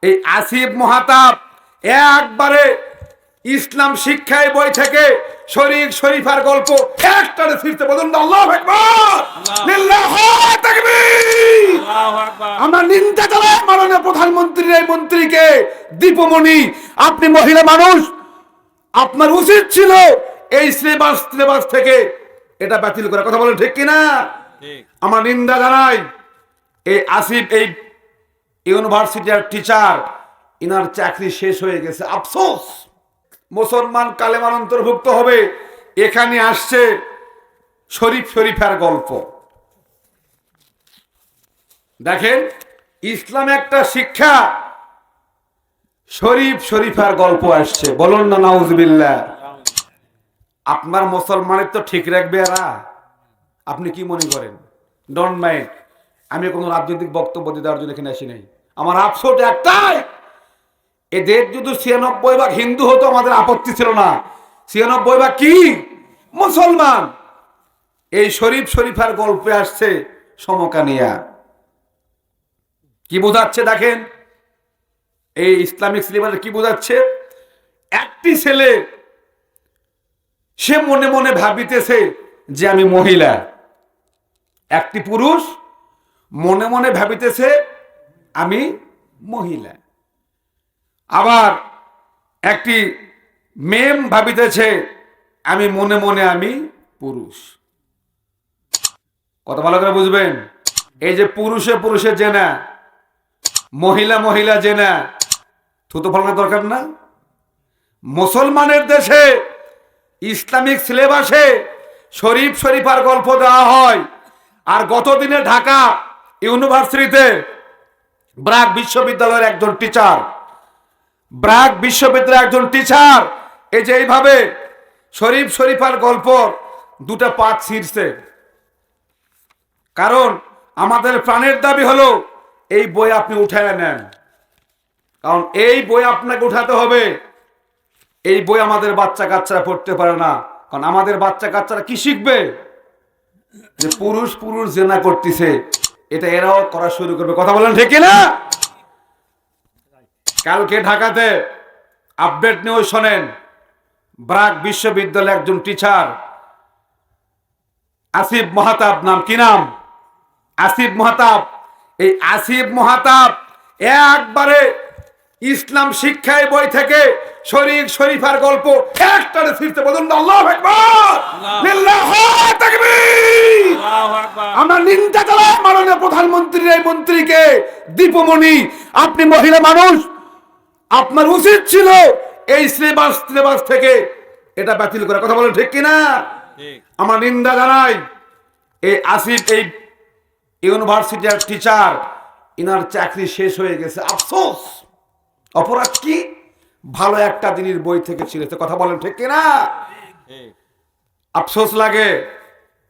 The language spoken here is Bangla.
এই আসিফ মাহতাব একবারে ইসলাম শিক্ষায় বই থেকে শরীফ শরীফার গল্প একটারে ফিরতে বলুন আল্লাহু আকবার, লিল্লাহু তাকবীর। আমরা নিন্দা জানাই মাননীয় প্রধানমন্ত্রীর এই মন্ত্রীকে। দীপমণি, আপনি মহিলা মানুষ, আপনার উচিত ছিল এই সিলেবাস থেকে এটা বাতিল করার। কথা বলেন ঠিক কিনা? আমার নিন্দা জানাই। এই আসিফ এই ইউনিভার্সিটির টিচার, ইনার চাকরি শেষ হয়ে গেছে। আফসোস, মুসলমান কালেমার অন্তর্ভুক্ত হবে, এখানে আসছে শরীফ শরীফার গল্প। দেখেন, ইসলাম একটা শিক্ষা, শরীফ শরীফার গল্প আসছে। বলুন না নাউজুবিল্লাহ। আপনার মুসলমানের তো ঠিক রাখবে এরা? আপনি কি মনে করেন? ডোন্ট মাইন্ড, আমি কোনো রাজনৈতিক বক্তব্য দেওয়ার জন্য এখানে আসি নাই। আমার আফসোস একটাই, এদের যদি ৯৬% হিন্দু হতো আমাদের আপত্তি ছিল না। ৯৬% কি মুসলমান। এই শরীফ শরীফার গল্পে আসছে সমকানিয়া। কি বোঝাচ্ছে দেখেন, এই ইসলামিক সিলেবাসে কি বোঝাচ্ছে? একটি ছেলে সে মনে মনে ভাবিতেছে যে আমি মহিলা, একটি পুরুষ মনে মনে ভাবিতেছে আমি মহিলা, আবার একটি মেম ভাবিতেছে আমি মনে মনে আমি পুরুষ। কত ভালো করে বুঝবেন। এই যে পুরুষে পুরুষে জেনা, মহিলা মহিলা জেনা, থুতো ফলানোর দরকার না? মুসলমানের দেশে ইসলামিক সিলেবাসে শরীফ শরীফার গল্প দেওয়া হয়। আর গতদিনে ঢাকা ইউনিভার্সিটিতে ব্র্যাক বিশ্ববিদ্যালয়ের একজন টিচার, ব্র্যাক বিশ্ববিদ্যালয়ের একজন টিচার এই যে এইভাবে শরীফ শরীফার গল্প দুটা পাঠ ছিঁড়ছে। কারণ আমাদের প্রাণের দাবি হলো এই বই আপনি উঠায় নেন, কারণ এই বই আপনাকে উঠাতে হবে। এই বই আমাদের বাচ্চা কাচ্চারা পড়তে পারে না, কারণ আমাদের বাচ্চা কাচ্চারা কি শিখবে? যে পুরুষ পুরুষ জেনা করতেছে, এটা এরাও করা শুরু করবে। কথা বলেন ঠিক না? কালকে ঢাকাতে আপডেট নিউজ শোনেন, ব্র্যাক বিশ্ববিদ্যালয়ের একজন টিচার আসিফ মাহতাব, নাম কি নাম? আসিফ মাহতাব। এই আসিফ মাহতাব একবারে ইসলাম শিক্ষায় বই থেকে শরীফ শরীফার গল্প একটারে ফিরতে বলুন আল্লাহু আকবার, লিল্লাহু তাকবীর। আমরা নিন্দা জানাই মাননীয় প্রধানমন্ত্রীর এই মন্ত্রীকে। দীপমণি, আপনি মহিলা মানুষ, আপনার উচিত ছিল এই সিলেবাস থেকে এটা বাতিল করার। কথা বলেন ঠিক কিনা? আমার নিন্দা জানাই। এই আসিফ এই ইউনিভার্সিটির টিচার, ইনার চাকরি শেষ হয়ে গেছে। আফসোস, অপরাধ কি? ভালো একটা দিনের বই থেকে ছিঁড়েছে। কথা বলেন ঠিক কিনা? আফসোস লাগে।